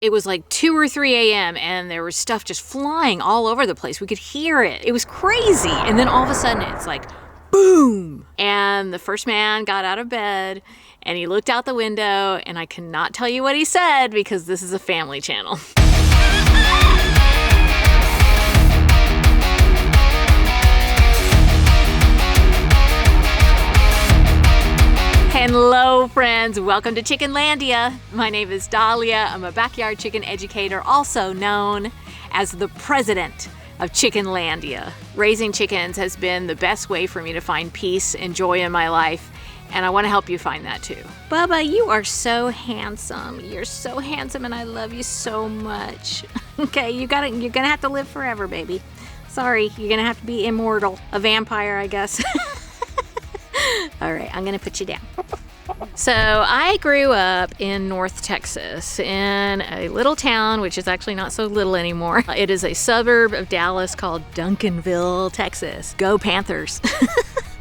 It was like 2 or 3 a.m. and there was stuff just flying all over the place. We could hear it. It was crazy. And then all of a sudden it's like, boom. And the first man got out of bed and he looked out the window, and I cannot tell you what he said because this is a family channel. Hello friends, welcome to Chickenlandia. My name is Dahlia. I'm a backyard chicken educator, also known as the president of Chickenlandia. Raising chickens has been the best way for me to find peace and joy in my life, and I want to help you find that too. Bubba, you are so handsome. You're so handsome and I love you so much. Okay, you're gonna have to live forever, baby. Sorry, you're gonna have to be immortal. A vampire, I guess. All right, I'm gonna put you down. So I grew up in North Texas in a little town, which is actually not so little anymore. It is a suburb of Dallas called Duncanville, Texas. Go Panthers.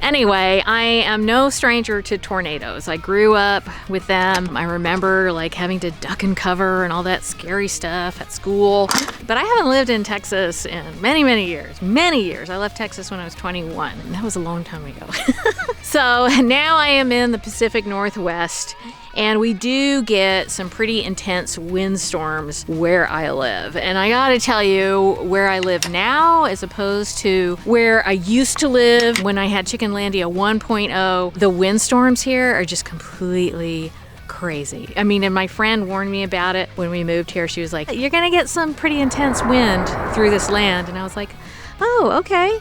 Anyway, I am no stranger to tornadoes. I grew up with them. I remember like having to duck and cover and all that scary stuff at school. But I haven't lived in Texas in many years. Many years. I left Texas when I was 21. And that was a long time ago. So now I am in the Pacific Northwest, and we do get some pretty intense windstorms where I live. And I gotta tell you, where I live now as opposed to where I used to live when I had Chickenlandia 1.0, the windstorms here are just completely crazy. I mean, and my friend warned me about it when we moved here. She was like, you're gonna get some pretty intense wind through this land. And I was like, oh, okay.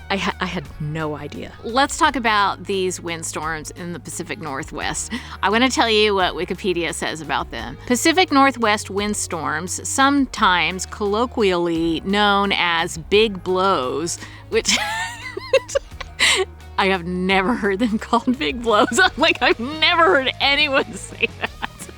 I had no idea. Let's talk about these windstorms in the Pacific Northwest. I want to tell you what Wikipedia says about them. Pacific Northwest windstorms, sometimes colloquially known as big blows, which I have never heard them called big blows. I've never heard anyone say that.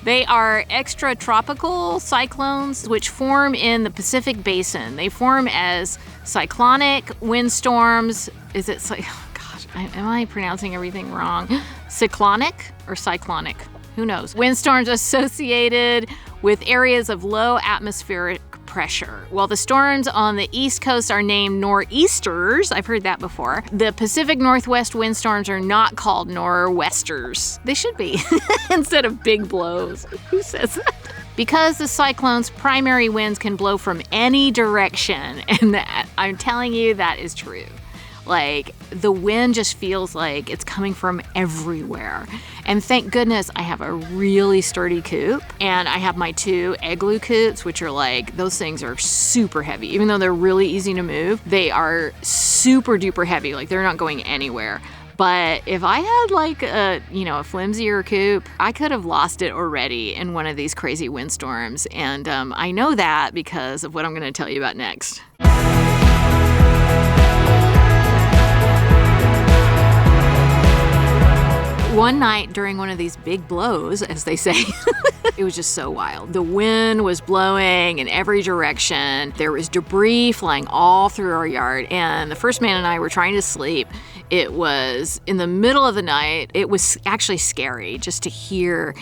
They are extratropical cyclones which form in the Pacific Basin. They form as cyclonic windstorms. Is it, oh gosh, am I pronouncing everything wrong? Cyclonic or cyclonic? Who knows? Windstorms associated with areas of low atmospheric pressure. While the storms on the East Coast are named nor'easters, I've heard that before, the Pacific Northwest windstorms are not called nor'westers. They should be, instead of big blows. Who says that? Because the cyclone's primary winds can blow from any direction, and that, I'm telling you, that is true. Like, the wind just feels like it's coming from everywhere. And thank goodness I have a really sturdy coop, and I have my 2 igloo coops, which are like, those things are super heavy. Even though they're really easy to move, they are super duper heavy. Like, they're not going anywhere. But if I had like a flimsier coop, I could have lost it already in one of these crazy windstorms. And I know that because of what I'm gonna tell you about next. One night during one of these big blows, as they say, it was just so wild. The wind was blowing in every direction. There was debris flying all through our yard, and the first man and I were trying to sleep. It was in the middle of the night. It was actually scary just to hear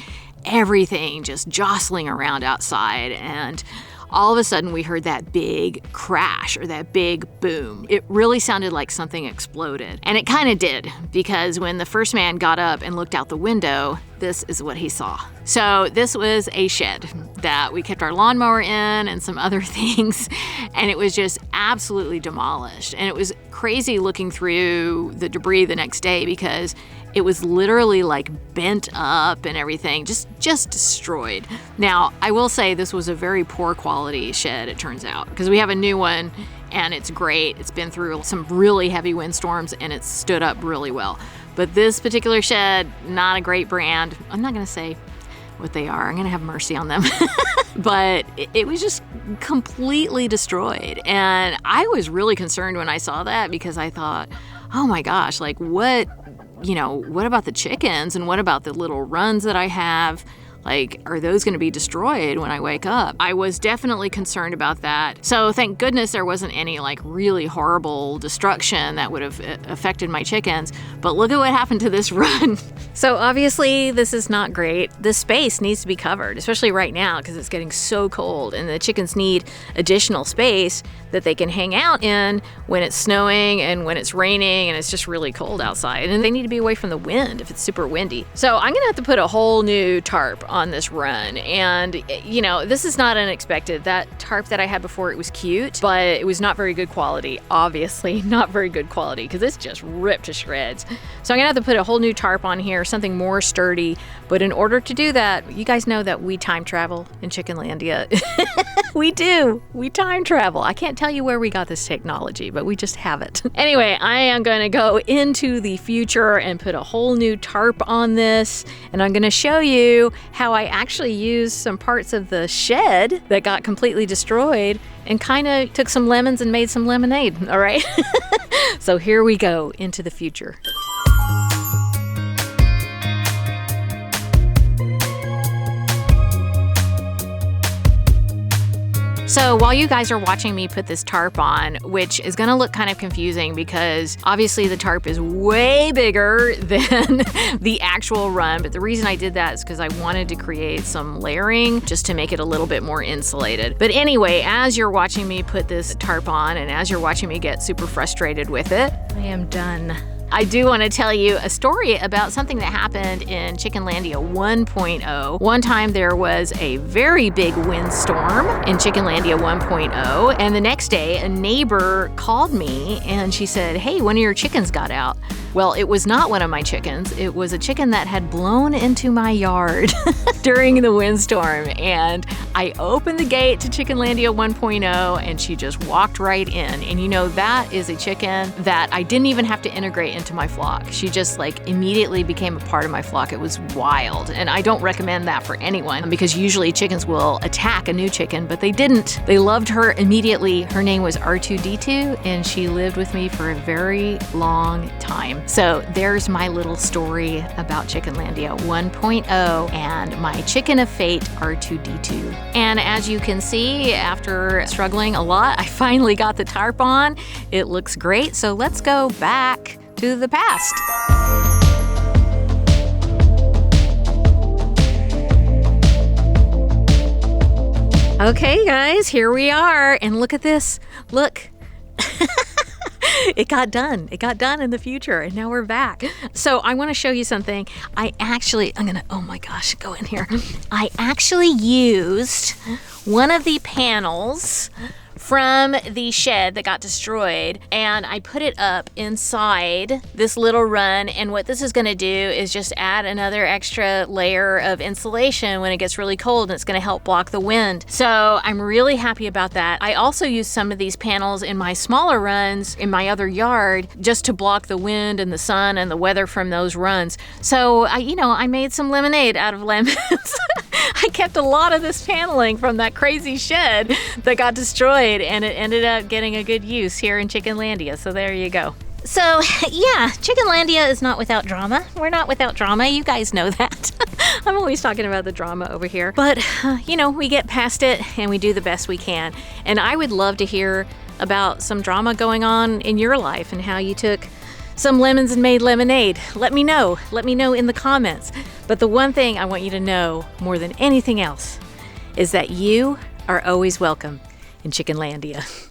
everything just jostling around outside, and all of a sudden we heard that big crash or that big boom. It really sounded like something exploded. And it kind of did, because when the first man got up and looked out the window, this is what he saw. So this was a shed that we kept our lawnmower in and some other things, and it was just absolutely demolished. And it was crazy looking through the debris the next day because it was literally like bent up and everything, just destroyed. Now, I will say this was a very poor quality shed, it turns out, because we have a new one and it's great. It's been through some really heavy windstorms and it's stood up really well. But this particular shed, not a great brand. I'm not gonna say what they are. I'm gonna have mercy on them. But it was just completely destroyed. And I was really concerned when I saw that because I thought, oh my gosh, like what about the chickens and what about the little runs that I have? Like, are those going to be destroyed when I wake up? I was definitely concerned about that. So thank goodness there wasn't any like really horrible destruction that would have affected my chickens. But look at what happened to this run. So obviously this is not great. This space needs to be covered, especially right now because it's getting so cold and the chickens need additional space that they can hang out in when it's snowing and when it's raining and it's just really cold outside. And they need to be away from the wind if it's super windy. So I'm gonna have to put a whole new tarp on this run. And you know, this is not unexpected. That tarp that I had before, it was cute, but it was not very good quality. Obviously not very good quality because it's just ripped to shreds. So I'm gonna have to put a whole new tarp on here, something more sturdy. But in order to do that, you guys know that we time travel in Chickenlandia. We do. We time travel. I can't tell you where we got this technology, but we just have it. Anyway, I am going to go into the future and put a whole new tarp on this. And I'm going to show you how I actually used some parts of the shed that got completely destroyed and kind of took some lemons and made some lemonade. All right. So here we go into the future. So while you guys are watching me put this tarp on, which is gonna look kind of confusing because obviously the tarp is way bigger than the actual run, but the reason I did that is because I wanted to create some layering just to make it a little bit more insulated. But anyway, as you're watching me put this tarp on and as you're watching me get super frustrated with it, I am done. I do want to tell you a story about something that happened in Chickenlandia 1.0. One time there was a very big windstorm in Chickenlandia 1.0, and the next day a neighbor called me and she said, "Hey, one of your chickens got out." Well, it was not one of my chickens. It was a chicken that had blown into my yard during the windstorm. And I opened the gate to Chickenlandia 1.0 and she just walked right in. And you know, that is a chicken that I didn't even have to integrate into my flock. She just like immediately became a part of my flock. It was wild. And I don't recommend that for anyone because usually chickens will attack a new chicken, but they didn't. They loved her immediately. Her name was R2D2 and she lived with me for a very long time. So there's my little story about Chickenlandia 1.0 and my chicken of fate, R2D2. And as you can see, after struggling a lot, I finally got the tarp on. It looks great. So let's go back to the past. Okay, guys, here we are. And look at this. Look. It got done. It got done in the future, and now we're back. So I want to show you something. Oh my gosh, go in here. I actually used one of the panels from the shed that got destroyed, and I put it up inside this little run. And what this is going to do is just add another extra layer of insulation when it gets really cold, and it's going to help block the wind. So I'm really happy about that. I also used some of these panels in my smaller runs in my other yard just to block the wind and the sun and the weather from those runs. So I made some lemonade out of lemons. I kept a lot of this paneling from that crazy shed that got destroyed, and it ended up getting a good use here in Chickenlandia. So there you go. So yeah, Chickenlandia is not without drama. We're not without drama. You guys know that. I'm always talking about the drama over here. But, we get past it and we do the best we can. And I would love to hear about some drama going on in your life and how you took some lemons and made lemonade. Let me know. Let me know in the comments. But the one thing I want you to know more than anything else is that you are always welcome in Chickenlandia.